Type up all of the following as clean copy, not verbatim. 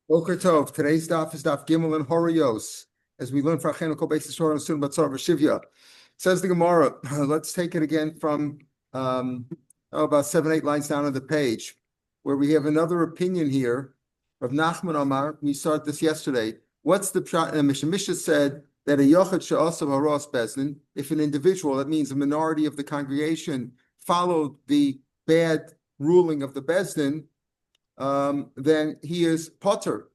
Boker Tov. Today's daf is daf Gimel and Horios, as we learn for Achenu basis Torah and soon Batzar V'Shivya. Says the Gemara. Let's take it again from about 7-8 lines down on the page, where we have another opinion here of Nachman Omar. We started this yesterday. What's the pshat? And Mishnah said that a yochid she'asav haros bezdin, if an individual, that means a minority of the congregation, followed the bad ruling of the bezdin, then he is potter,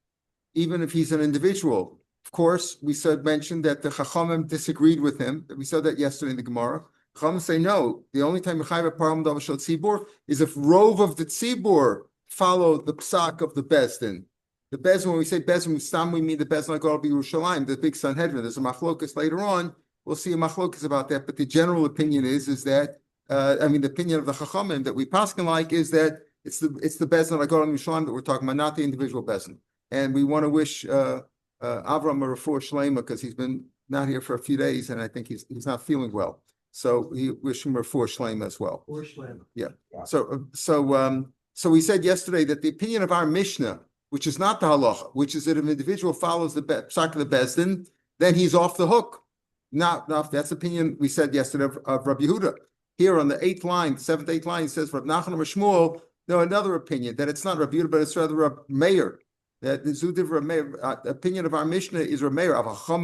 even if he's an individual. Of course, we mentioned that the Chachamim disagreed with him. We said that yesterday in the Gemara. Chachamim say no. The only time Mechayev Param Davar Shel Tzibur is if rove of the Tzibur followed the psak of the Bezdin. The Bezdin, when we say Bezdin, we mean the Bezdin like all Yerushalayim, the big Sanhedrin. There's a machlokas later on. We'll see a machlokas about that. But the general opinion is that the opinion of the Chachamim that we paskin like is that it's the Bezdin like all Yerushalayim that we're talking about, not the individual Bezdin. And we want to wish Avram a refuah shlema because he's been not here for a few days, and I think he's not feeling well. So we wish him a refuah shlema as well. Yeah. So we said yesterday that the opinion of our Mishnah, which is not the halacha, which is that if an individual follows the psak of the Bezdin, then he's off the hook. Not that's the opinion we said yesterday of Rabbi Yehuda. Here on the 8th line, 7th, 8th line, it says Rav Nachman or Shmuel. No, another opinion that it's not Rabbi Yehuda, but it's rather Rav Meir. That the Zudiv Rav Meir, opinion of our Mishnah is Rav Meir. If an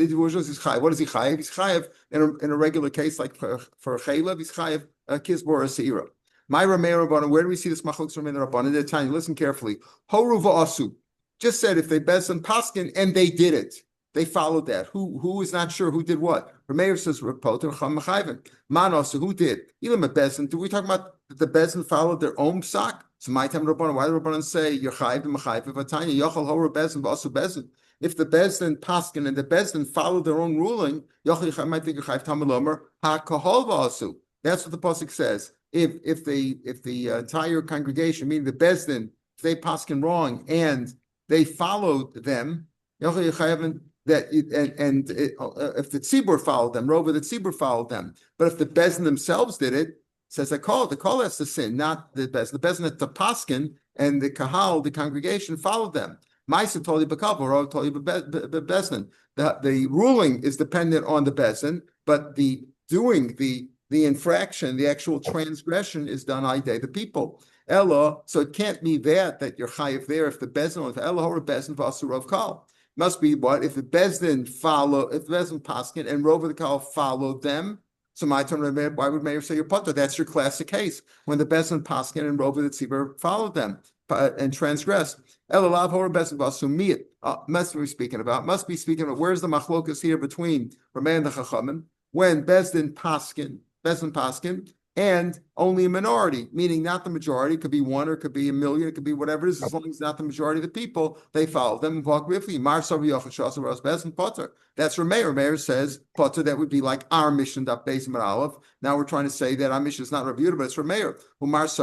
individual is chayiv, what is he chayiv? He's chayiv in a regular case, like for a chaylev, he's chayiv kizbor or seira. My Rav Meir Rabbanan, where do we see this machlokes from in the Rabbanan? They're telling you, listen carefully. Horu va'asu just said if they bezin paskin and they did it, they followed that. Who is not sure who did what? Rav Meir says Poter Cham Mechayven. Manosu, who did? Ilam a bezin. Do we talk about that the bezin followed their own psak? So my time Rabbanan, why do Rabbanan say you're chayiv and mechayv? Vatanya yochel horu bezin v'asu bezin. If the bezin paskin and the bezin followed their own ruling, yochel might think you're chayiv tamalomer ha kahol v'asu. That's what the pasuk says. If the entire congregation, meaning the bezdin, if they paskin wrong and they followed them, if the tzibur followed them, Rova the tzibur followed them, but if the bezdin themselves did it, says the call has to sin, not the bezdin. The bezdin at the paskin and the kahal, the congregation, followed them. Ma'isa toli b'kavor, toli b'bezdin. The ruling is dependent on the bezdin, but the infraction, the actual transgression is done idei the people. Ella, so it can't be that you're chayiv there if the bezdin, if Ella or bezdin v'asurav kal. Must be what? If the bezdin paskin and Rova the kal followed them. So my turn, why would Meir say you're potter? That's your classic case when the bezdin paskin and Rova the tzibur followed them and transgressed. Ella lav hora bezdin v'asumiyit. Must be speaking about. Where's the machlokas here between Rameh and the Chachamim when bezdin paskin, and only a minority, meaning not the majority, it could be one or it could be a million, it could be whatever it is, as long as it's not the majority of the people, they follow them. That's where Meir says, Potter, that would be like our mission, Daf Beis and Aleph. Now we're trying to say that our mission is not reviewed, but it's for Meir. That's the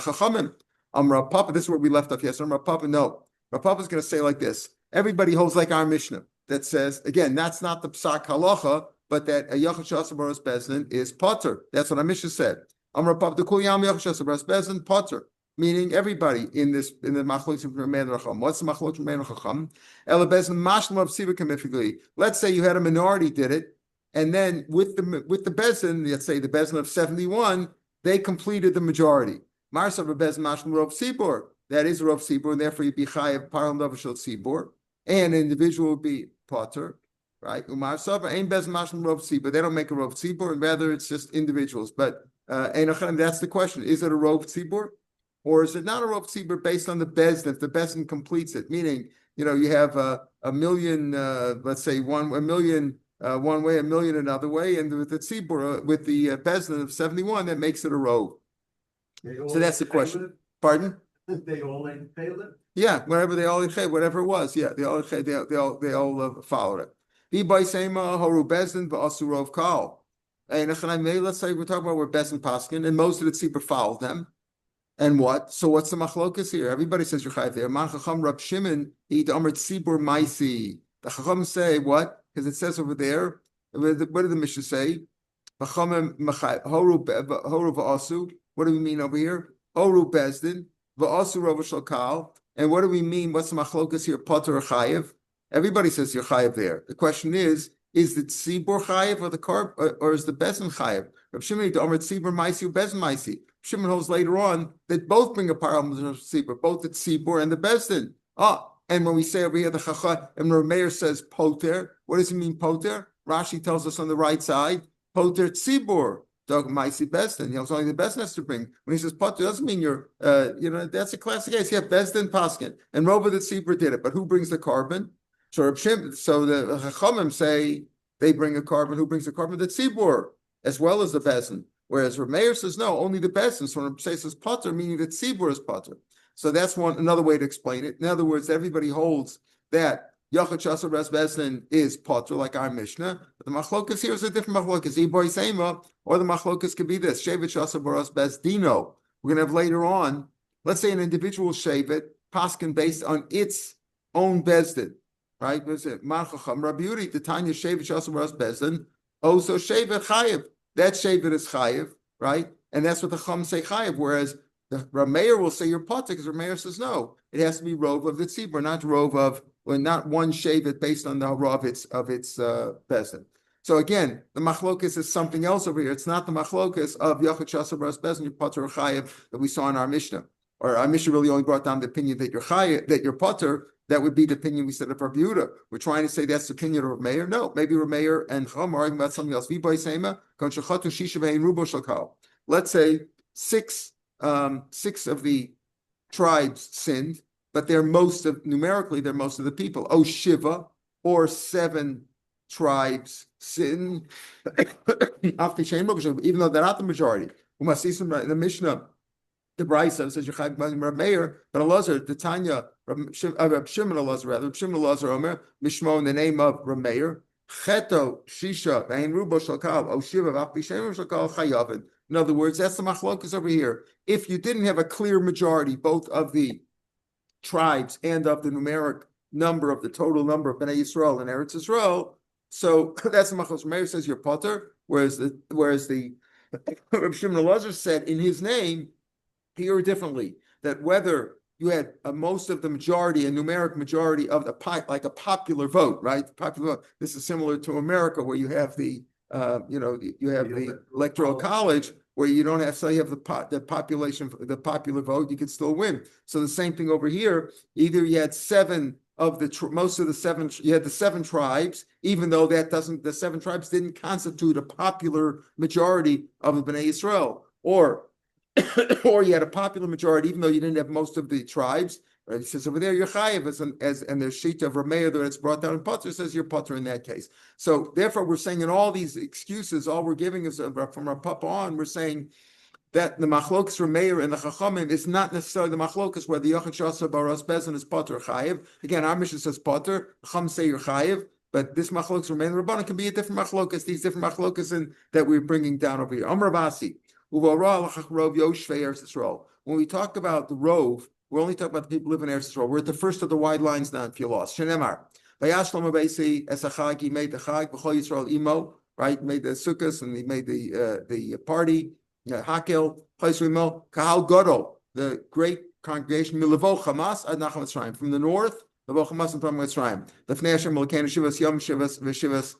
Chachamim. Rav Papa, this is where we left off yesterday. Rav Papa, no. Rav Papa is going to say like this. Everybody holds like our Mishnah that says, again, that's not the Psak Halacha, but that a Yachid Shasabaros Bezdin is Potter. That's what our Mishnah said. Amar Papa the Kul Yam Yachid Shasabaros Bezdin Potter, meaning everybody in the Machlokes from Ramein Racham. What's the Machlokes from Ramein Racham? Ela Bezdin Mashlam of Siva Kamifigli. Let's say you had a minority did it, and then with the Bezdin, let's say the Bezdin of 71, they completed the majority. Marsav Bezdin Mashlam Rov Sibor. That is Rov Sibor, and therefore you'd be Chayav Param Davashel Sibor, and an individual would be Potter. Right, Umar Sabra ain't bez mashlim rov tzibur. They don't make a rov tzibur, and rather it's just individuals. But that's the question: is it a rov tzibur, or is it not a rov tzibur based on the bezdin? If the bezdin completes it, meaning you have a million, let's say a million one way, a million another way, and with the tzibur with the bezdin of 71, that makes it a rov. So that's the question. Pardon? They all failed it. Yeah, whatever they all whatever it was. Yeah, they all followed it. Let's say we're talking about where Bezdin paskin, and most of the tzibur followed them. And what? So what's the machlokas here? Everybody says you're chayiv there. Man chacham Rab Shimon he amar tzibur maisi. The chacham say what? Because it says over there. What did the Mishnah say? Horu va'asu. What do we mean over here? Horu Bezdin. v'asu rova shal. And what do we mean? What's the machlokas here? Potter or chayiv? Everybody says you're chayiv there. The question is the tzibur chayiv or the carb, or is the bezin chayiv? Rav Shimon to Amrit tzibur maisi or bezin maisi. Shimon holds later on that both bring a parallel of tzibur, both the tzibur and the bezin. And when we say over here the chacha, and Rav Meir says poter, what does he mean poter? Rashi tells us on the right side, poter tzibur. Dog maisi bestin. It's only the bestin has to bring. When he says potter, doesn't mean you're, that's a classic case. You have bestin paskin, and Rova the tzibur did it, but who brings the carbon? So the Chachamim say they bring a carbon. Who brings the carbon? The tzibur, as well as the bestin. Whereas Rav Meir says no, only the bestin. So when Rav says potter, meaning that tzibur is potter. So that's another way to explain it. In other words, everybody holds that Yachad Shasa Res Beslin is potter, like our Mishnah. But the machlokas here is a different machlokas. Iboy Seima, or the machlokas could be this: Shevet Shasa Boras Besdino. We're going to have later on. Let's say an individual shevet paskin based on its own bezdin, right? What's it? Marchacham Rabiuri, the Tanya Shevet Shasa Boras Beslin. Oh, so shevet chayiv. That shevet is chayiv, right? And that's what the chum say chayiv. Whereas the Rav Meir will say you're potter because Rav Meir says no. It has to be rov of the tzibur, not rov of. Or not one shevet based on the hara of its bezin. So again, the machlokas is something else over here. It's not the machlokas of Yachad Shasa B'ras Bezin, Potter or Chayev that we saw in our Mishnah. Or our Mishnah really only brought down the opinion that you're Chayev, that you're Potter. That would be the opinion we said of Rav Yehuda. We're trying to say that's the opinion of Rav Meir. No, maybe Rav Meir and Chum are arguing about something else. Let's say six of the tribes sinned, but numerically, they're most of the people. Oh, Shiva, or 7 tribes sin, even though they're not the majority. We must see some in the Mishnah. The Brisa says Rav Meir, but Elazar, the Tanya, Rav Shimon Elazar, rather Rav Shimon Elazar Omer Mishmo in the name of Rav Meir. Cheto Shisha Vein Rubo Shalkal O Shiva V'Afi Shem Shalkal Chayavin. In other words, that's the machlokas over here. If you didn't have a clear majority, both of the tribes and of the numeric number of the total number of Bnei Yisrael and Eretz Yisrael, so that's the machlokas. Meir says you're potter, whereas the Rav Shimon Elazar said in his name here differently that whether you had most of the majority, a numeric majority of the like a popular vote, right? Popular vote. This is similar to America where you have the the electoral college where you don't have, so you have the population, the popular vote, you could still win. So the same thing over here. Either you had 7 of the most of the 7, you had the 7 tribes, even though the 7 tribes didn't constitute a popular majority of the Bnei Yisrael, or you had a popular majority, even though you didn't have most of the tribes. Right? He says over there, you're chayiv, and the sheet of Rav Meir that it's brought down in Potter says you're Potter in that case. So therefore, we're saying in all these excuses, all we're giving is from our papa on, we're saying that the machlokas Rav Meir and the chachamim is not necessarily the machlokas where the Yachad Shasa Baras Bezin is Potter or chayiv. Again, our mission says Potter, chacham say you're chayiv, but this machlokas Rav Meir and Rabbanan can be a different machlokas. These different machlokas that we're bringing down over here. Amar Basi. When we talk about the rove, we're only talking about the people who live in Eretz Yisrael. We're at the first of the wide lines now, if you lost. Shenemar. He made the chag, b'chol Yisrael imo, right? Made the sukkahs and he made the party. Hakel, imo, kahal gadol, the great congregation, milavo chamas ad nacham Mitzrayim. From the north, milavo chamas and from Mitzrayim. Lefnei Hashem l'keinu shivas yom shivas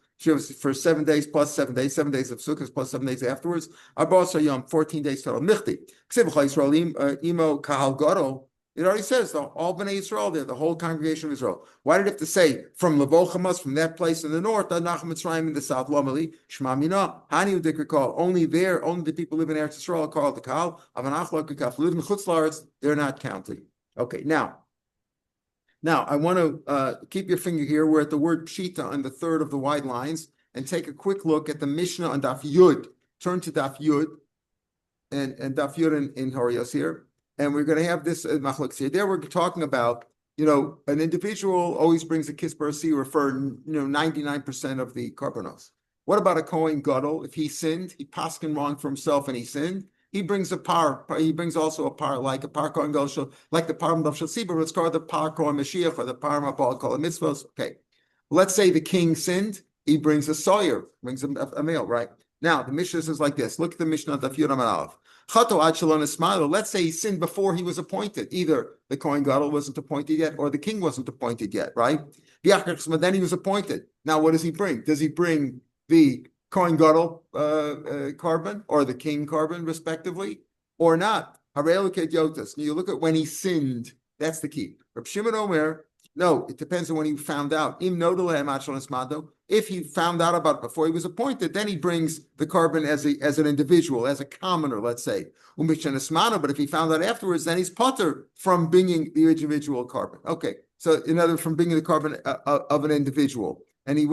for 7 days plus 7 days, 7 days of sukkahs plus 7 days afterwards. Arba'asar yom, 14 days total. Michti. Ksiv b'chol Yisrael imo kahal gadol. It already says all Bnei Yisrael there, the whole congregation of Israel. Why did it have to say from Lavo Chamas, from that place in the north, Ad Nacham Mitzrayim in the south? Lomali Shema Mina Hani Udikar Kal. Only there, only the people who live in Eretz Yisrael are called the Kal. Avanachla Kikaf. Live in Chutz La'aretz, they're not counting. Okay, now I want to keep your finger here. We're at the word Pshita on the third of the wide lines, and take a quick look at the Mishnah on Daf Yud. Turn to Daf Yud and Daf Yud in Horios here. And we're going to have this machlokes here. There we're talking about, an individual always brings a kiss barasira for 99% of the karbonos. What about a Kohen Gadol? If he sinned, he paskin wrong for himself and he sinned, he brings a par. He brings also a par, like a par Kohen Gadol, like the par of Shasiba, it's called the par Kohen Mashiach or the par Mabal Kol Mitzvos. Okay. Let's say the king sinned, he brings a sawyer, brings a male, right? Now, the Mishnah says like this. Look at the Mishnah of Daf Yomi Aleph. Let's say he sinned before he was appointed. Either the Kohen Gadol wasn't appointed yet, or the king wasn't appointed yet, right? Then he was appointed. Now, what does he bring? Does he bring the Kohen Gadol carbon or the king carbon, respectively, or not? You look at when he sinned. That's the key. Rav Shimon Omer, no, it depends on when he found out. If he found out about it before he was appointed, then he brings the carbon as an individual, as a commoner, let's say. But if he found out afterwards, then he's potter from bringing the individual carbon. Okay, so in other words, from bringing the carbon of an individual. And he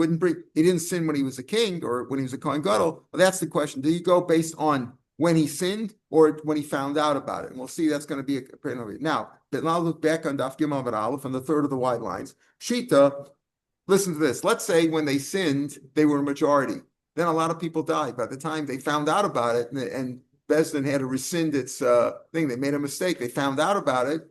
didn't sin when he was a king or when he was a Kohen Gadol. Well, that's the question. Do you go based on when he sinned or when he found out about it? And we'll see that's going to be a now. But now look back on Daf Gimel and Aleph on the third of the white lines. Shita, listen to this. Let's say when they sinned, they were a majority. Then a lot of people died. By the time they found out about it, and Beis Din had to rescind its thing, they made a mistake. They found out about it.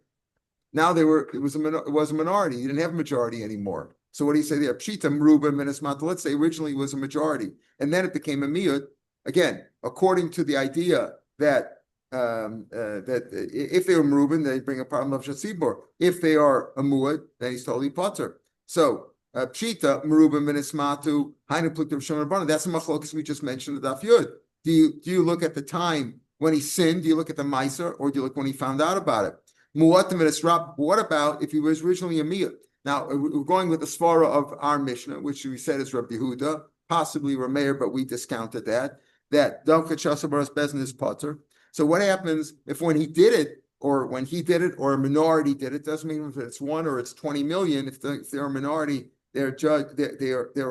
Now it was a minority. You didn't have a majority anymore. So what do you say there? Pshita Meruba Minismata. Let's say originally it was a majority, and then it became a miyut. Again, according to the idea that if they were Meruban, they bring a problem of Shatzibor. If they are a muad, then he's totally potter. So Pshita Meruba Minismatu Hainu Pluktiv Shemar Bana. That's the machlokas we just mentioned. The Daf Yud. Do you look at the time when he sinned? Do you look at the Meiser, or do you look when he found out about it? Muatim Minisrab. What about if he was originally a miyut? Now, we're going with the svara of our Mishnah, which we said is Rabbi Yehuda, possibly Rav Meir, but we discounted that Dalkat Shasabaras Beis Din is potter. So what happens if when he did it, or a minority did it, doesn't mean if it's 1 or it's 20 million, if they're a minority, they're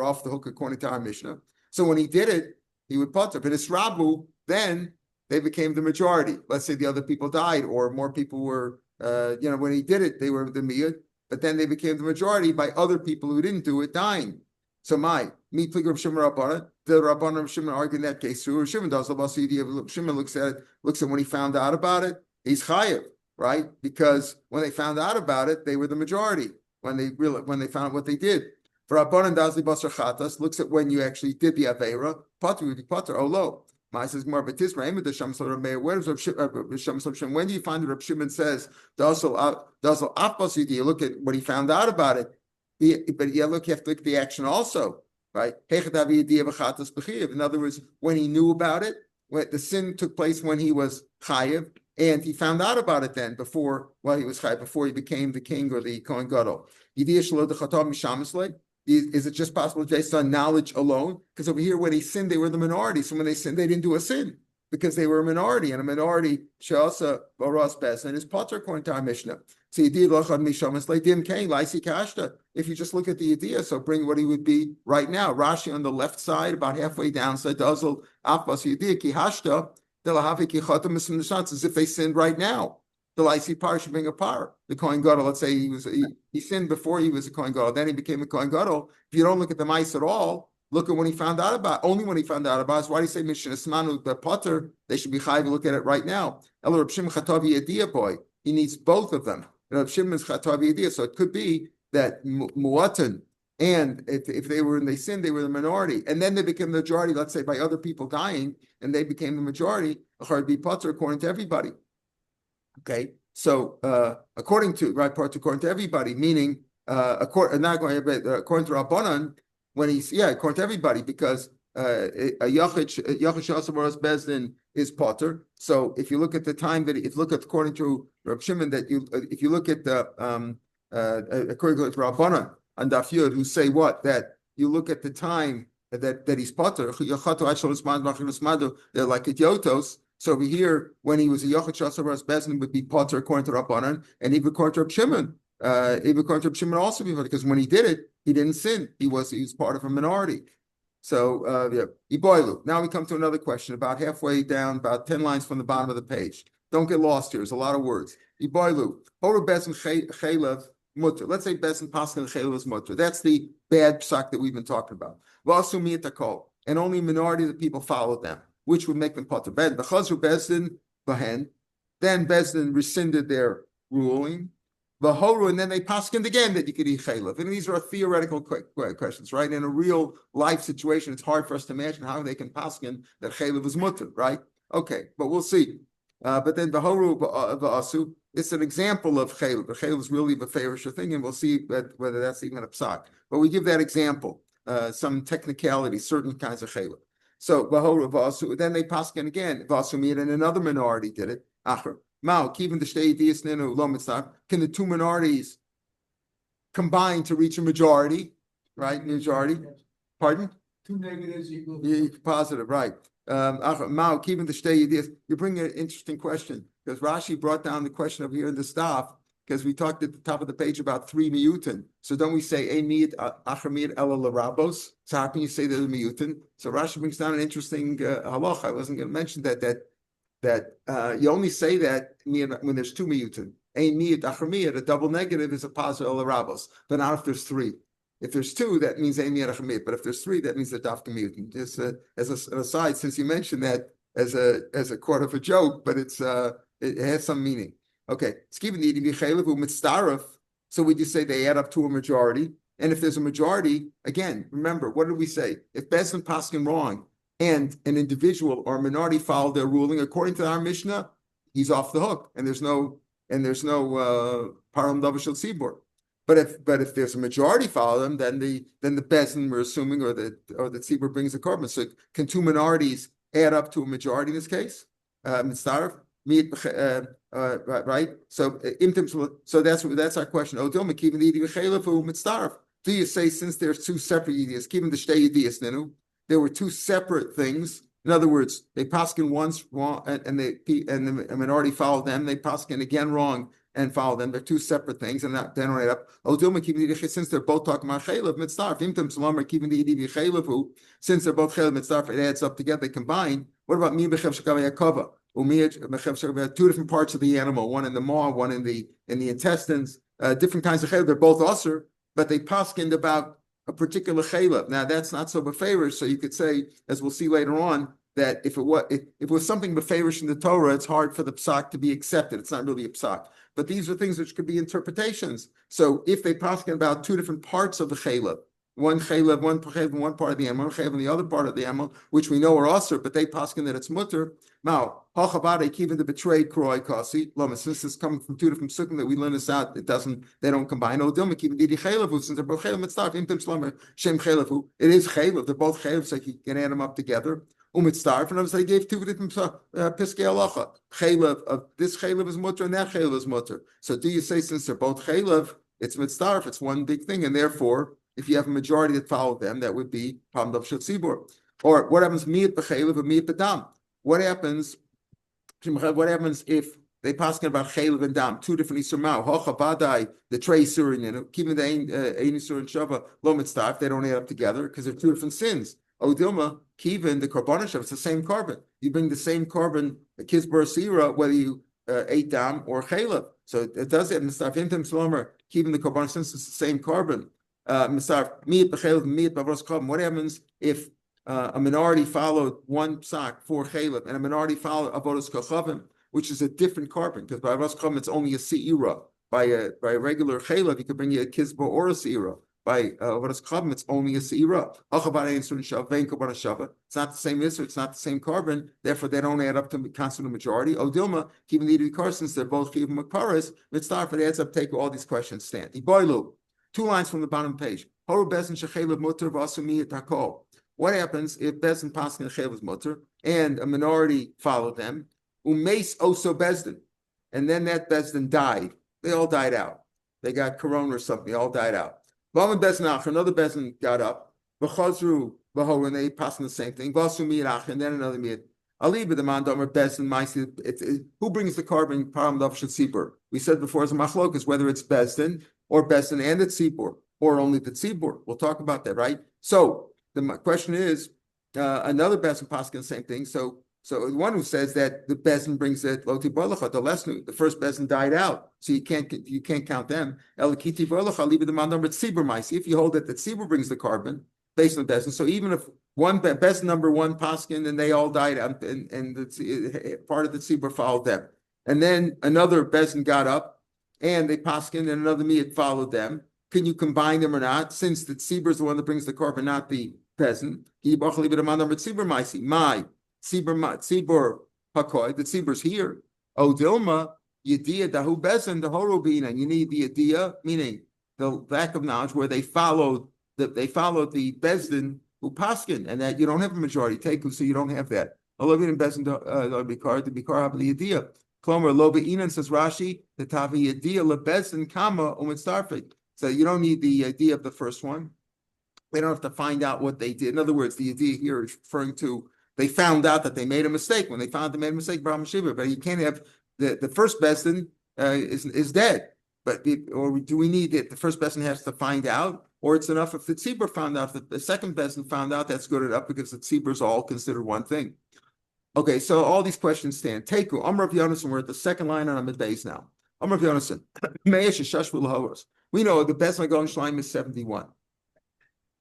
off the hook according to our Mishnah. So when he did it, he would potter. But it's Rabu, then they became the majority. Let's say the other people died, or more people were, when he did it, they were the miyud. But then they became the majority by other people who didn't do it dying. So the Rabbanan Shimon argue in that case. Shimon does. Shimon looks at when he found out about it, he's chayav, right? Because when they found out about it, they were the majority. When they found out what they did. For Rabbanan Dazli Basar Chatas looks at when you actually did the avera. Potter would be potter. Oh lo. When do you find that Rav Shimon says, you look at when he found out about it, but you have to look at the action also, right? In other words, when he knew about it, when the sin took place when he was chayiv, and he found out about it then before he was chayiv, before he became the king or the Kohen Gadol. Is it just possible based on knowledge alone? Because over here, when he sinned, they were the minority. So when they sinned, they didn't do a sin because they were a minority. And a minority, Shasa, Baras Beis Din, is potter according to our Mishnah. So if you just look at the idea, so bring what he would be right now. Rashi on the left side, about halfway down, said, Dazzle, Abbas, Kihashta, as if they sinned right now. The Laisi par should bring a par. The Kohen Gadol, let's say he sinned before he was a Kohen Gadol, then he became a Kohen Gadol. If you don't look at the mice at all, look at when he found out about. Only when he found out about. Why do you say Mishnah Smanu the Potter? They should be chayiv to look at it right now. El Reb Shimon Chatavi Yediyah boy. He needs both of them. Reb Shimon's Chatavi Yediyah. So it could be that Muatan, and if they sinned, they were the minority, and then they became the majority. Let's say by other people dying, and they became the majority. Achar be Potter according to everybody. Okay, so according to everybody, meaning according to Rabbanan, according to everybody, because a Yachid Shasabaras Beis Din is potter. So if you look at the time according to Rav Shimon, if you look at the according to Rabbanan and Daf Yud, who say that you look at the time that he's potter, they're like idiotos. So over here, when he was a Yachid Shasabaras Beis Din, would be potter according to Rabbanan, and even according to Rav Shimon. Even according to Rav Shimon also be potter, because when he did it, he didn't sin. He was part of a minority. So Iboilu. Now we come to another question, about halfway down, about 10 lines from the bottom of the page. Don't get lost here. There's a lot of words. Iboilu. Horu Beis Din Chaylev Mutter. Let's say Beis Din Paskin Chaylev is Mutter. That's the bad psak that we've been talking about. Vasu Miyatakol. And only a minority of the people followed them, which would make them potter. Then Beis Din rescinded their ruling. And then they paskined again that you could eat chaylev. And these are theoretical questions, right? In a real life situation, it's hard for us to imagine how they can paskin that chaylev is mutter, right? Okay, but we'll see. But then Vahoru V'asu, it's an example of Chaylev. The Chaylev is really the fairish thing, and we'll see whether that's even a psak. But we give that example, some technicality, certain kinds of Chaylev. So Vahoru V'asu, then they paskin again. V'asu and another minority did it. Acher. Mao, even the shtei dias ninu lo mitzvah. Can the two minorities combine to reach a majority? Right, majority. Pardon? Two negatives equal. Yeah, positive, right. Mao, keeping the shtei ideas. You bring an interesting question because Rashi brought down the question over here in the staff because we talked at the top of the page about 3 miyutin. So don't we say ein miyut acher miyut ela larabos? So how can you say there's a miyutin? So Rashi brings down an interesting halacha. I wasn't going to mention that you only say that when there's 2 miyutin. Ein miyut acher miyut, a double negative is a positive ela larabos, but not if there's 3. If there's 2, that means ein miyut acher miyut. But if there's 3, that means the dafka miyutin. Just as an aside, since you mentioned that as a part of a joke, but it has some meaning. Okay, so would you say they add up to a majority? And if there's a majority, again, remember, what did we say? If Bezdin paskin wrong and an individual or a minority followed their ruling, according to our Mishnah, he's off the hook, and there's no param davashel tzibur. But if there's a majority follow them, then the Bezdin, we're assuming, or the tzibur brings the korban. So can two minorities add up to a majority in this case? Mitzaref. Right? So that's our question. Do you say since there's 2 separate ideas, given the shtei ideas, there were 2 separate things? In other words, they paskin once wrong, and the minority followed them. They paskin again wrong and follow them. They're 2 separate things, and that then right up. Since they're both talking about chaylev mitzdarf, since they're both chaylev mitzdarf, it adds up together. They combine. What about mi b'chev shekavei yakova? 2 different parts of the animal, one in the maw, one in the intestines, different kinds of chaylev. They're both usher, but they paskined about a particular chaylev. Now that's not so befavorish. So you could say, as we'll see later on, that if it was something befavorish in the Torah, it's hard for the psak to be accepted. It's not really a psak. But these are things which could be interpretations. So if they paskin about 2 different parts of the chaylev, one chaylev, one part of the animal, one chaylev in the other part of the animal, which we know are usher, but they paskin that it's mutter. Now, hachavade even the betrayed kroi kasi. Since it's coming from 2 different sukkim that we learn this out, they don't combine. Odilma even didi chaylevu, since they're both chaylev mitzvah, imtim shlomer shem chaylevu. It is chaylev. They're both chaylev, so you can add them up together. Umitzdarf, and others they gave 2 different piskei halacha. Chaylev of this chaylev is mutter and that chaylev is mutter. So do you say since they're both chaylev, it's mitzdarf, it's one big thing, and therefore, if you have a majority that follow them, that would be pam dav shel tzibur. Or what happens miyat b'chaylev and miyat b'dam? What happens if they paskin about chaylev and dam, 2 different isurmau? Hocha badai, the trei surin, keeping the ein surin shava lo mitzdarf, they don't add up together because they're 2 different sins. Odilma, Kivin, the korban, it's the same carbon. You bring the same carbon, the kizbar sira, whether you ate dam or chaylev. So it does it. Mistaf intim slomer, Kivin, the korban, since it's the same carbon. Mistaf miyat b'chaylev, miyat b'avros carbon. What happens if a minority followed 1 psak for chaylev and a minority followed avodos kochavim, which is a different carbon? Because by avros carbon it's only a seira. By a regular chaylev, you could bring you a kizbar or a seira. By what is carbon, it's only a seira. It's not the same isser, it's not the same carbon, therefore they don't add up to constitute a majority. Odilma, keeping the car, since they're both chiv makparis, mitzdarf, it adds up, take all these questions stand. Iboilu, 2 lines from the bottom page. Horu bezin shechelev mutter v'asumi takol. What happens if bezin paskin shechelev mutter and a minority followed them? Umeis oso bezdin, and then that bezdin died. They all died out. They got corona or something. They all died out. Another bezin got up. V'chazru v'ho, and they passed the same thing. V'asu miyach, and then another miyach. Aliba the mandomer bezin ma'isi. Who brings the carbon param dav shel tzibur? We said before as a machlokas whether it's bezdin or bezdin and the tzibur or only the tzibur. We'll talk about that, right? So the question is another bezin passing the same thing. So the one who says that the bezin brings it loti bolacha, the lesnu, the first bezin died out, so you can't count them. Elikiti bolacha leave the man number tzibur ma'isi. If you hold that the tzibur brings the carbon based on the bezin, so even if one bezin number 1 paskin and they all died out, and the part of the tzibur followed them, and then another bezin got up and they paskin and another miyat followed them. Can you combine them or not? Since the tzibur is the one that brings the carbon, not the bezin. My tzibur hakoy, the tzibur's here. Odilma, Yediyah Dahu Bezin, the Horubina. You need the Yediyah, meaning the lack of knowledge where they followed the Bezdin who paskin, and that you don't have a majority teku, so you don't have that. Olovin Bezdin Bikar, the Bikar have the Yediyah. Klomer Loba says Rashi, the Tavi Yediyah LeBezdin Kama Umitzarfik. So you don't need the idea of the first one. They don't have to find out what they did. In other words, the idea here is referring to they found out that they made a mistake. When they found they made a mistake, Brahma Shiva, but you can't have the first Bezdin is dead. But or do we need it? The first Bezdin has to find out, or it's enough if the tzibur found out. If the second Bezdin found out, that's good enough because the tziburs all considered one thing. Okay, so all these questions stand. Teku, Amr of Yonason, we're at the second line on Amid Beis now. Amr of Yonason, we know the Bezdin Gaon Shleim is 71.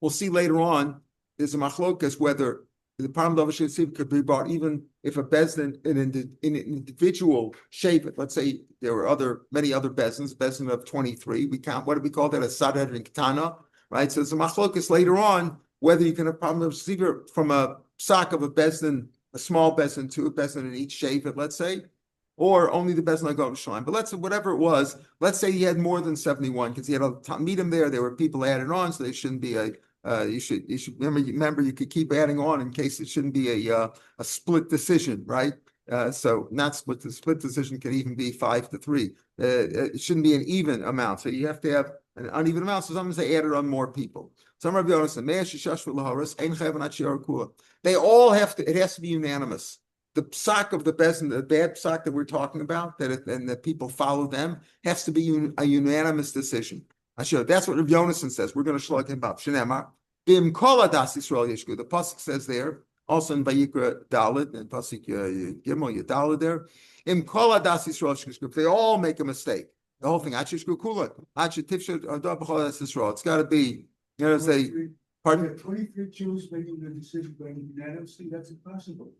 We'll see later on, there's a machlokas whether the Param Dovashitziv could be brought even if a Bezdin in an individual shape. Let's say there were many other Bezdin of 23. We count, what do we call that? A Sadad and Ketana, right? So there's a machlokas later on whether you can have Param Dovashitziv from a sock of a Bezdin, a small Bezdin to a Bezdin in each shape, let's say, or only the Bezdin Gaon Shleim. But whatever it was, let's say he had more than 71 because he had a meet him there. There were people added on, so they shouldn't be you should remember you could keep adding on in case it shouldn't be a split decision, right? So not split. The split decision can even be 5-3. It shouldn't be an even amount. So you have to have an uneven amount. So sometimes they added on more people. Some of you they all have to. It has to be unanimous. The psak of the best and the bad psak that we're talking about, and that people follow them, has to be a unanimous decision. That's what Rav Yonason says. We're going to shlug him up. Shenema, bim kol adas Yisrael yeshku. The pasuk says there, also in Vayikra Dalet and pasuk Gimel Yadalet there. Im kol adas Yisrael yeshku. They all make a mistake. The whole thing. Achishku kula. Achitifshu adab b'chol adas Yisrael. It's got to be. Say, pardon. 23 Jews making the decision by unanimously. That's impossible.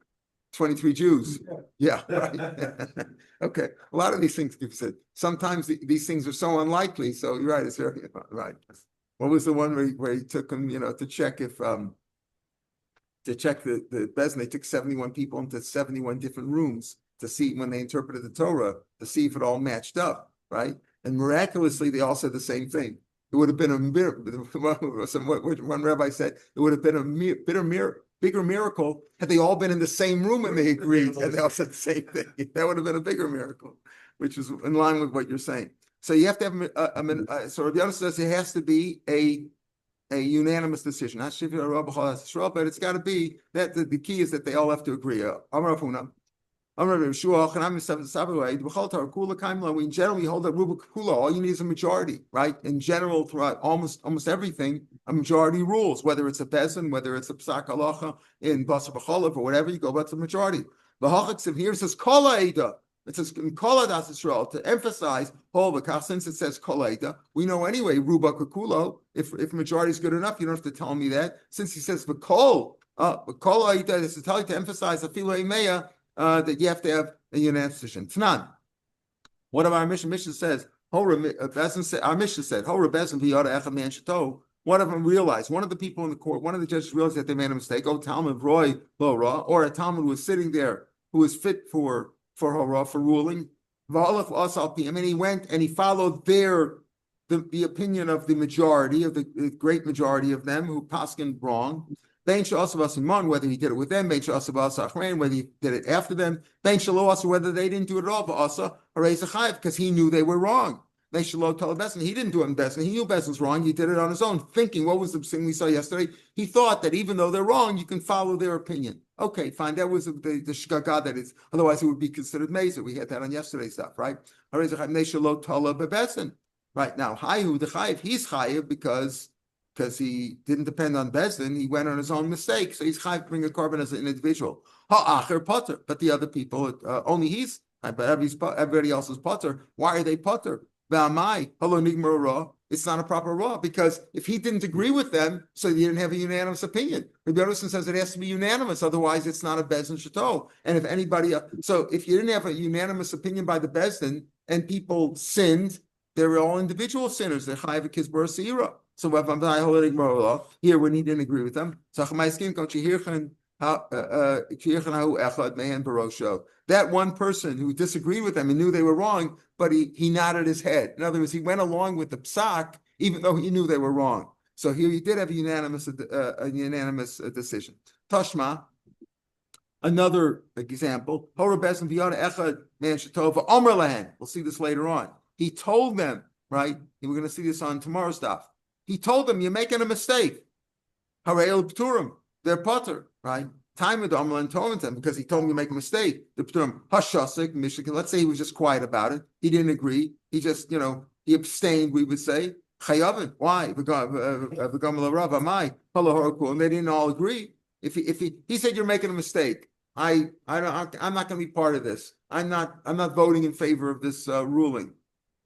23 Jews. Yeah, right. Okay. A lot of these things you've said. Sometimes these things are so unlikely. So you're right. It's very right. What was the one where he took them, to check if the Bezdin, they took 71 people into 71 different rooms to see when they interpreted the Torah to see if it all matched up, right? And miraculously, they all said the same thing. It would have been a miracle. One rabbi said it would have been a bigger miracle had they all been in the same room and they agreed and they all said the same thing. That would have been a bigger miracle, which is in line with what you're saying. So you have to have so Rav Yonason says it has to be a unanimous decision. Not but it's got to be that the key is that they all have to agree. We in general hold that Rubik Kula, all you need is a majority, right? In general, throughout almost everything, a majority rules, whether it's a Bezdin, whether it's a Psak Halacha in Basar B'cholav or whatever, you go about the majority. The Hachak here says Kol Eida. It says Kol Adas Yisrael to emphasize since it says Kol Eida. We know anyway, Rubik Kulo, if majority is good enough, you don't have to tell me that. Since he says Kol Eida, is to tell you to emphasize the Filo Imeya, that you have to have a unanimous decision. Tanan. What of our mission? Mission says, our mission said, one of them realized, one of the people in the court, one of the judges realized that they made a mistake. Oh, Talmud Roy Lo-Ra, or a Talmud was sitting there who was fit for Hora, for ruling. And he went and he followed the opinion of the majority, of the great majority of them who paskin wrong. Whether he did it with them, whether he did it after them, whether they didn't do it at all, because he knew they were wrong. He didn't do it in Bezdin. He knew Bezdin was wrong. He did it on his own, thinking, what was the thing we saw yesterday? He thought that even though they're wrong, you can follow their opinion. Okay, fine. That was the shgaga that is. Otherwise, it would be considered meza. We had that on yesterday's stuff, right? Right now, Hayu the Chayiv, he's Chayiv because he didn't depend on Bezdin, he went on his own mistake. So he's chayav to bring a carbon as an individual. Ha'acher potter, but the other people, only he's, but everybody else is potter. Why are they potter? V'amai, hello nigmar ra. It's not a proper raw because if he didn't agree with them, so you didn't have a unanimous opinion. Rabbi Yonason says it has to be unanimous, otherwise it's not a Bezdin Shato. And if anybody, so if you didn't have a unanimous opinion by the Bezdin and people sinned, they were all individual sinners. They're chayav kizbar seira. So here when he didn't agree with them, so That one person who disagreed with them and knew they were wrong, but he nodded his head. In other words, he went along with the psak, even though he knew they were wrong. So here you did have a unanimous decision. Tashma, another example. We'll see this later on. He told them, right? And we're going to see this on tomorrow's stuff. He told them, you're making a mistake. They're potter, right? Time with and told them because he told me to make a mistake. The Pturim, Hashasik, Michigan. Let's say he was just quiet about it. He didn't agree. He just, he abstained, we would say. Chayavin. Why? And they didn't all agree. If he said you're making a mistake, I'm not going to be part of this. I'm not voting in favor of this ruling.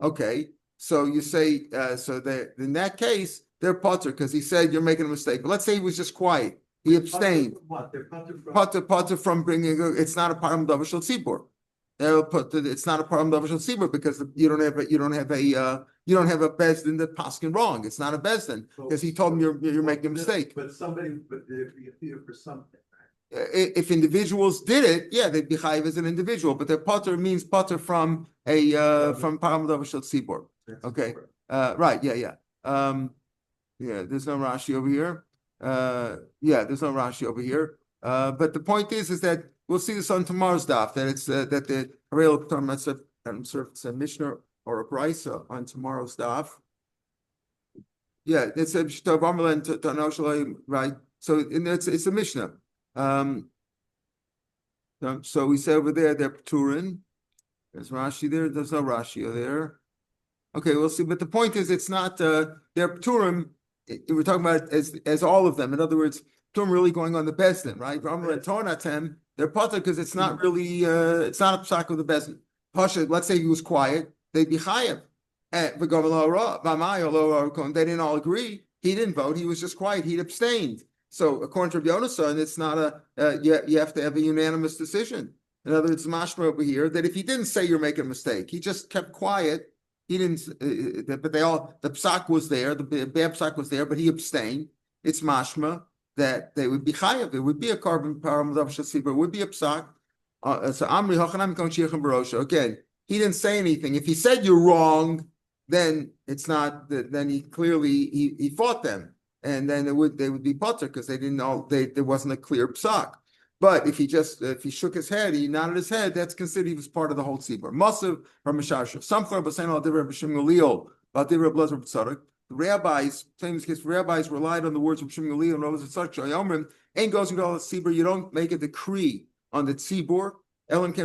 Okay, so you say so that in that case they're potter because he said you're making a mistake. But let's say he was just quiet. He abstained. What? They're potter from Potter from bringing. It's not a param davar shel tzibur. It's not a param davar shel tzibur because you don't have a bezdin that paskin wrong. It's not a bezdin because he told him you're making a mistake. But there'd be a theater for something. If individuals did it, yeah, they'd be chayiv as an individual. But their potter means potter from from param davar shel tzibur. Okay, right, yeah. There's no Rashi over here. There's no Rashi over here. But the point is that we'll see this on tomorrow's daf. That it's that the real term. I'm sure it's a Mishnah or a Brisa on tomorrow's daf. Yeah, it's a right. So it's a Mishnah. So we say over there they're Pturin. There's Rashi there. There's no Rashi there. Okay, we'll see. But the point is, it's not they're Pturim. We're talking about as all of them. In other words, Pturim really going on the Bezdin, right? They're potter because it's not really it's not a psak of the Bezdin. Pasha, let's say he was quiet, they'd be chayav. They didn't all agree. He didn't vote. He was just quiet. He'd abstained. So according to Rav Yonasan, it's not you have to have a unanimous decision. In other words, mashma over here that if he didn't say you're making a mistake, he just kept quiet. He didn't, but the psak was there, the bad psak was there, but he abstained. It's mashma that they would be chayav. It would be a carbon param davar shel tzibur. It would be a psak. So Amri Hachanam Kon Shiur Barosha. Again, he didn't say anything. If he said you're wrong, then it's not. Then he clearly he fought them, and then they would be potter because they didn't all. There wasn't a clear psak. But if he shook his head, he nodded his head, that's considered he was part of the whole tzibur. Massive from Mishasha. Some the rabbis, famous case, rabbis relied on the words of Shimon Gamliel and others such. Ain't goes into all the tzibur. You don't make a decree on the tzibur. In other words,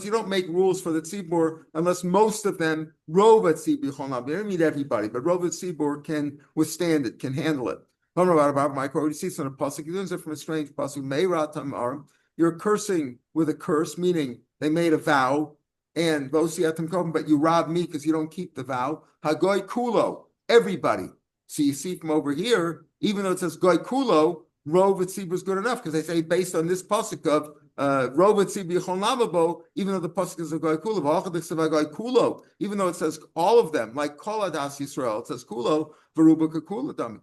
you don't make rules for the tzibur unless most of them rove at tzibur. You don't mean everybody, but rove at tzibur can withstand it, can handle it. You see some pasuk. You learn it from a strange pasuk. You're cursing with a curse, meaning they made a vow, and but you rob me because you don't keep the vow. Hagoy kulo, everybody. So you see from over here, even though it says goy kulo, rov at tzibur is good enough because they say based on this pasuk of rov at tzibur yichon lamabo, even though the pasuk is a goy kulo, even though it says all of them, like kol adas Yisrael, it says kulo veruba kekulo dami.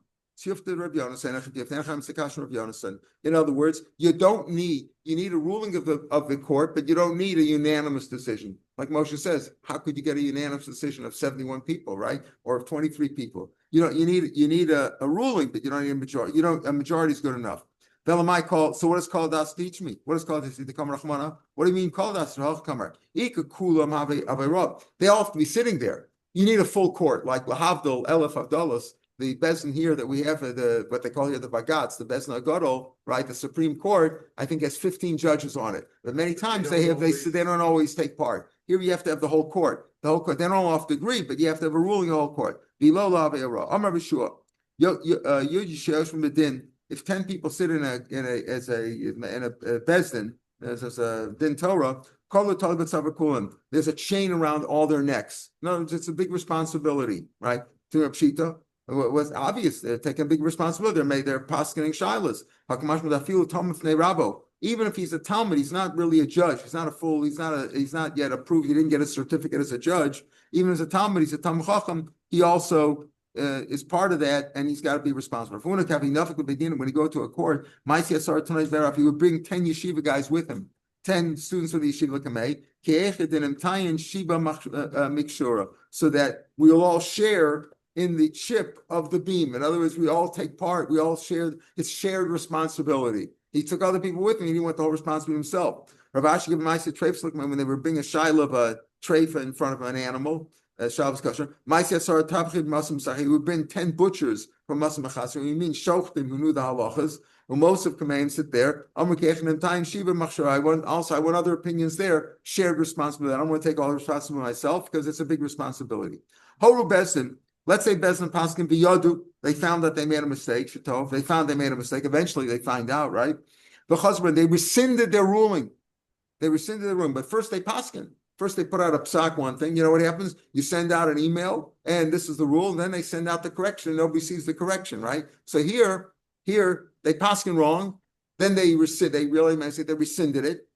In other words, you need a ruling of the court, but you don't need a unanimous decision. Like Moshe says, how could you get a unanimous decision of 71 people, right? Or of 23 people? You need a ruling, but you don't need a majority. A majority is good enough. So what does Kol Das teach me? What does Kol Das teach me? What do you mean Kol Das? They all have to be sitting there. You need a full court, like Lahavdil, Elef Avdalas. The Bezdin here that we have, what they call here the Bagatz, the Bezdin Agadol, right? The Supreme Court, I think has 15 judges on it. But many times they don't always take part. Here you have to have the whole court. They don't all have to agree, but you have to have a ruling of the whole court. Below La Ve'era. Amar B'Shua. From the din. If 10 people sit in a Bezdin, there's a din Torah. There's a chain around all their necks. No, it's a big responsibility, right? To Pshita. It was obvious they're taking a big responsibility. They're paskening shilas. Even if he's a Talmud, he's not really a judge. He's not a full. He's not yet approved. He didn't get a certificate as a judge. Even as a Talmud, he's a Talmud Chacham. He also is part of that, and he's got to be responsible. If we want to have enough when you go to a court, if he would bring 10 yeshiva guys with him, 10 students of the yeshiva kamei, so that we'll all share in the chip of the beam. In other words, we all take part, we all share, it's shared responsibility. He took other people with him, he didn't want the whole responsibility himself. Rav Ashi gave Maisa treif when they were bringing a shiloh of a treif in front of an animal, Shabbos kosher. He would bring 10 butchers from Masam Achas. We mean shochtim who knew the halachas. Well, most of Kameim sit there. I want other opinions there. Shared responsibility. I don't want to take all the responsibility myself because it's a big responsibility. Horu Bezdin. Let's say Bezdin Paskin Biyadu. They found that they made a mistake. Shatov. They found they made a mistake. Eventually, they find out, right? The husband, they rescinded their ruling. They rescinded the ruling, but first they paskin. First, they put out a psak, one thing. You know what happens? You send out an email, and this is the rule, and then they send out the correction, and nobody sees the correction, right? So here, they paskin wrong, then they rescinded it,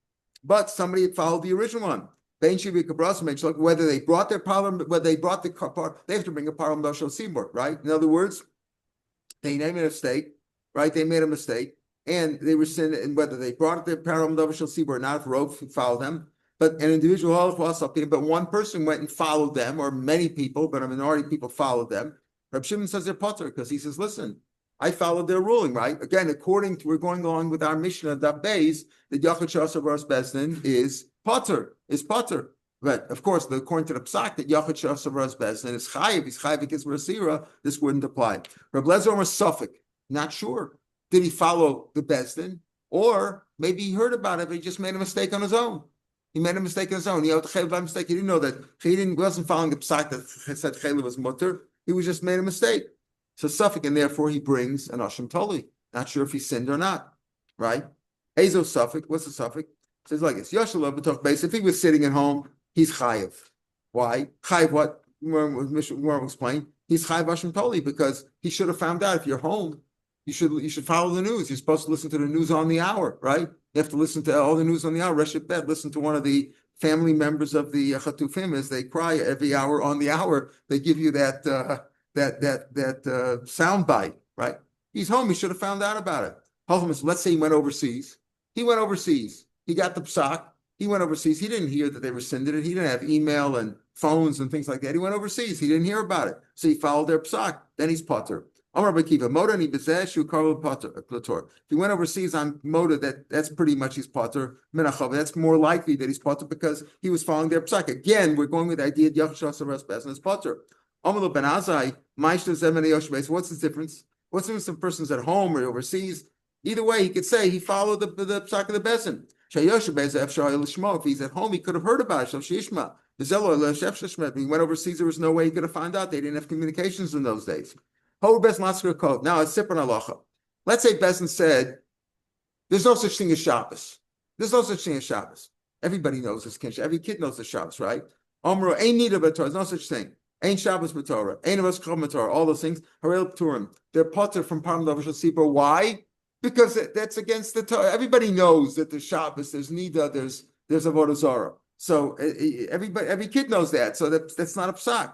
but somebody had followed the original one. Whether they brought their parliament, whether they brought they have to bring a parliament sibur, right? In other words, they made a mistake, right? They made a mistake, and they rescinded, and whether they brought their parliament sibur or not, if Rov followed them. But an individual, but one person went and followed them, or many people, but a minority of people followed them. Reb Shimon says they're potter because he says, listen, I followed their ruling, right? Again, we're going along with our mission of Daf Beis, that Yachid Shas Avaras Bezdin is potter. But of course, according to the psak, that Yachid Shas Avaras Bezdin is chayiv, he's chayiv against Rasira, this wouldn't apply. Reb Lezer was Suffolk, not sure. Did he follow the Bezdin? Or maybe he heard about it, but he just made a mistake on his own. He made a mistake on his own. He had a mistake. He didn't know that he wasn't following the psak that said chayla was mutter. He was just made a mistake. So Suffolk, and therefore he brings an Asham Toli. Not sure if he sinned or not, right? Ezo Suffolk. What's the Suffolk? It says like this. Yashalov b'toch beis. If he was sitting at home, he's chayiv. Why? Chayiv what? More explain. He's chayiv Asham Toli because he should have found out. If you're home, you should follow the news. You're supposed to listen to the news on the hour, right? You have to listen to all the news on the hour. Reshit Bet, listen to one of the family members of the Chatufim as they cry every hour on the hour. They give you that sound bite, right? He's home. He should have found out about it. Let's say he went overseas. He went overseas. He got the psak. He went overseas. He didn't hear that they rescinded it. He didn't have email and phones and things like that. He went overseas. He didn't hear about it. So he followed their psak. Then he's potter. If he went overseas on moda, that's pretty much his potter. That's more likely that he's potter because he was following their psak. Again, we're going with the idea that Yachshas Bezdin is potter. What's the difference? What's the difference if a person's at home or overseas? Either way, he could say he followed the psak of the Bezdin. If he's at home, he could have heard about it. When he went overseas, there was no way he could have found out. They didn't have communications in those days. Now it's Sipran Halacha. Let's say Bezdin said, there's no such thing as Shabbos. There's no such thing as Shabbos. Everybody knows this. Every kid knows the Shabbos, right? Omro, ain't need of a Torah. There's no such thing. Ain't Shabbos b'Torah. Ain't of us b'Torah. All those things. Harel P'turim. They're potter from Parm Lav Shal. Why? Because that's against the Torah. Everybody knows that there's Shabbos, there's Nida, there's Avodah Zarah. So every kid knows that. So that's not a psak.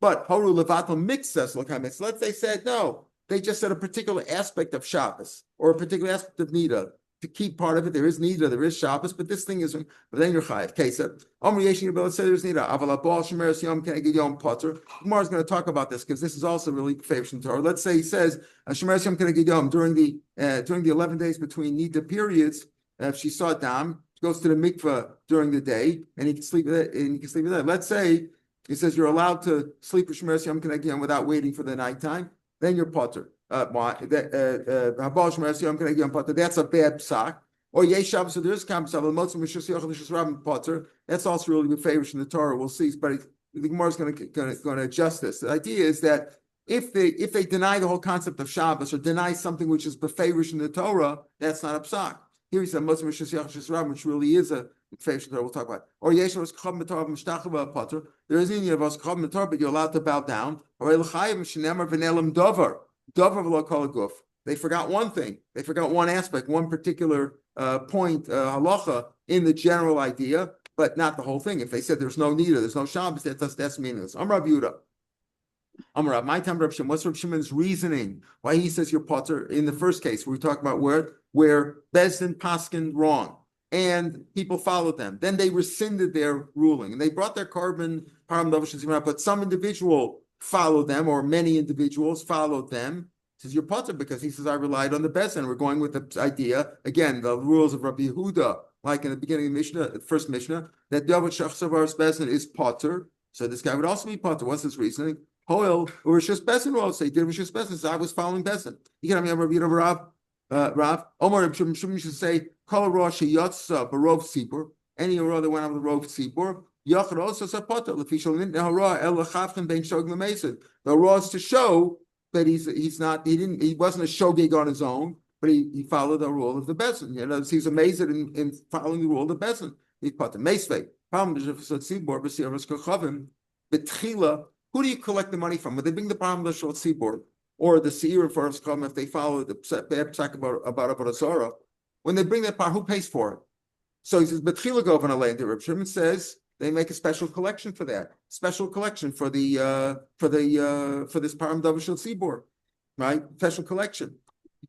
But Horu Levato Mixas Lakamitz. Let's they said no. They just said a particular aspect of Shabbos or a particular aspect of Nida. To keep part of it, there is Nida, there is Shabbos, but this thing isn't. But then you're chayiv. Kesa. Omri Yeshin Rebbe said there's Nida. Aval Abal Shemeres Yom Keneged Yom Potter. Gemara is going to talk about this because this is also really famous in Torah. Let's say he says Shemeres Yom Keneged Yom during the 11 days between Nida periods. If she saw Dam, she goes to the mikveh during the day, and he can sleep with it. And he can sleep with it. Let's say he says you're allowed to sleep with Shemeres Yom Keneged Yom without waiting for the nighttime. Then you're potter. That's a bad psak. Or yesh Shabbos, so there is potter. That's also really favorites in the Torah. We'll see, but the Gemara is going to adjust this. The idea is that if they deny the whole concept of Shabbos or deny something which is befavorish in the Torah, that's not a psak. Here he said which really is a favorish in the Torah. We'll talk about. Or yesh potter. There is any of us but you're allowed to bow down. Or they forgot one thing. They forgot one aspect, one particular point, halacha, in the general idea, but not the whole thing. If they said there's no nida, there's no Shabbos, that's meaningless. I'm Rav Yehuda. Amar my time Rav Shimon. What's Rav Shimon's reasoning? Why he says you're potter in the first case? We talk about where Bezdin paskin wrong and people followed them. Then they rescinded their ruling and they brought their carbon param davashim, but some individual followed them, or many individuals followed them. Says you're potter because he says I relied on the Bezdin. We're going with the idea again, the rules of Rabbi Yehuda, like in the beginning of Mishnah, the first Mishnah, that David Shachsavar's Bezdin is potter. So this guy would also be potter. What's his reasoning? Hoil or just Bezdin will say did just Bezdin. So I was following Bezdin. You can have Rabbi Rav Omar Rabbi Shimon should say Kol Rosh Yatsa Barov Sibur. Any or other went out of the Rov Sibur. Yachad also said potter. Lefishal Nitna Hara El Lachavchem Ben Shog L'Mesid. The Ra is to show that he wasn't a shogeg on his own, but he followed the rule of the Bezdin. You know, he's amazed in following the rule of the Bezdin. He put the Meisvei. Who do you collect the money from? When they bring the problem to Shul Tzibor or the Seir for us come if they follow the bad psak about Avodah, when they bring that part, who pays for it? So he says, Betchila go on a land. Reb Shimon says they make a special collection for that. Special collection for this Param Davashil Tzibor, right? Special collection.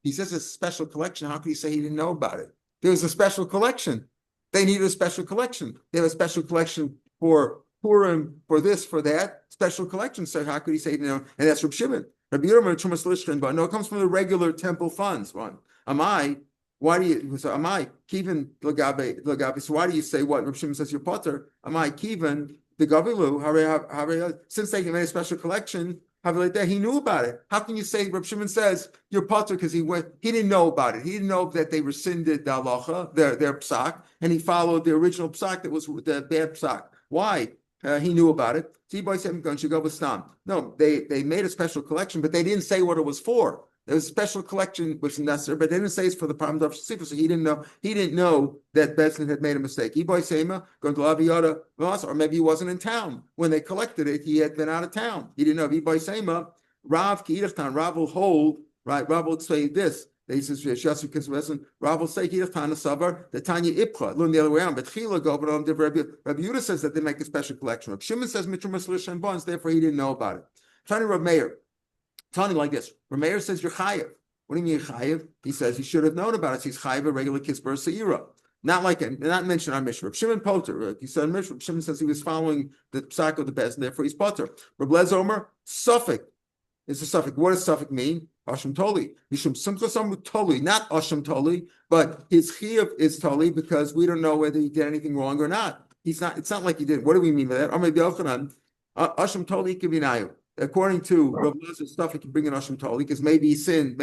He says a special collection. How could he say he didn't know about it? There was a special collection. They needed a special collection. They have a special collection for Purim, for this, for that. Special collection. So how could he say, you know? And that's Reb Shimon. Rabbi Yehuda Chumas Lishkan, but no, it comes from the regular temple funds. Why do you? So am I Kivin Lagabe? So why do you say what Reb Shimon says you're potter? Am I Kivin the Gavilu? Since they made a special collection. He knew about it. How can you say Reb Shimon says you're potter because he didn't know about it. He didn't know that they rescinded the halacha, their psak, and he followed the original psak that was the bad psak. Why? He knew about it. No, they made a special collection, but they didn't say what it was for. There was a special collection which is necessary, but they didn't say it's for the Param Dav Shasifa, so he didn't know that Bezdin had made a mistake. Or maybe he wasn't in town. When they collected it, he had been out of town. He didn't know. Rav will hold, right? Rav will say this. He says, Rav will say, the Tanya Ipcha, learn the other way around. But Chila go, but Rabbi Yehuda says that they make a special collection. Rabbi Shimon says, Mitra Bonds, therefore he didn't know about it. Tanya Rav Meir. Tanya like this. Rav Meir says, you're chayiv. What do you mean chayiv? He says he should have known about it. He's chayiv a regular kisper seira. Not mentioned on Mishnah. Reb Shimon Poter. He said Mishnah. Reb Shimon says he was following the psak of the best, and therefore he's Poter. Reb Lez Omer, Suffolk. It's a suffix. What does suffix mean? Asham Toli. Mishum Simchasamu Toli, not Asham Toli, but his chiyuv is Toli because we don't know whether he did anything wrong or not. It's not like he did. What do we mean by that? Asham Toli Kibinayu. According to Rav Lezer's stuff, he can bring in Asham Toli because maybe he sinned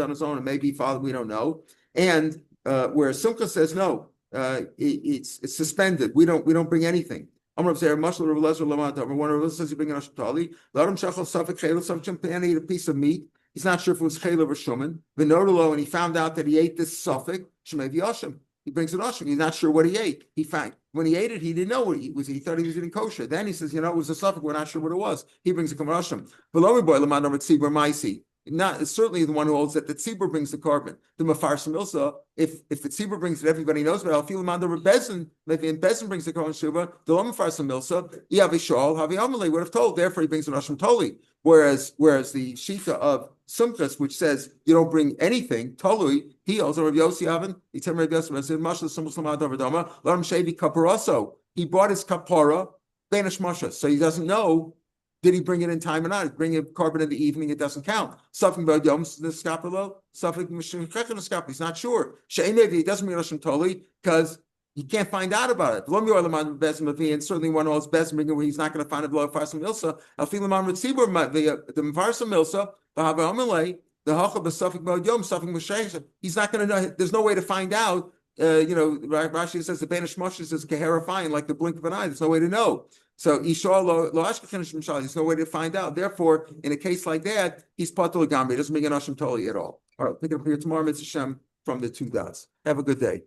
on his own, and maybe he followed, we don't know. And where Simcha says no, it's suspended. We don't bring anything. Amar Rav Mashal Rav Lezer Lamanta. When Rav Lezer says you bring an Asham Tali, let him shachal safek chayla safek and he ate a piece of meat. He's not sure if it was chayla or shuman. V'nodalo, and he found out that he ate this safek shemei v'yashim. He brings an asham. He's not sure what he ate. He found when he ate it, he didn't know what it was. He thought he was eating kosher. Then he says, it was a safek. We're not sure what it was. He brings a kamasham. Below boy lamad over tzibur ma'isi. Not certainly the one who holds that the tzibur brings the carbon. The mafarsim ilsa, if the tzibur brings it, everybody knows. But I'll feel him under Bezin. If Bezin brings the carbon shuba, the lo mafarsim ilsa, yavishal havi amalei would have told. Therefore, he brings an asham toli. Whereas the shita of Sumkas, which says you don't bring anything, tolui, he also Rav Yossi Avin. He told Rav Yossi, said Mashal Simul Samad Avadama. Let him shevi kaparaso. He brought his kapara banish mashas, so he doesn't know. Did he bring it in time or not? Bring a carbon in the evening, it doesn't count. Something about Yom the Scapula, something Scapula, he's not sure. He doesn't mean Roshim Toli because he can't find out about it. And certainly one who's best where he's not going to find it below Farsam Milsa. The Farsam Milsa, the Hachab, the Suffolk about Yom, Suffolk Moshe. He's not going to know, there's no way to find out. Rashi says the Banish Moshe is clarifying like the blink of an eye. There's no way to know. So Ishar lo ashkechinish mishal. There's no way to find out. Therefore, in a case like that, he's patul gambi. He doesn't make an asham toli at all. All right, pick it up here tomorrow, Mitzvah Shem, from the two gods. Have a good day.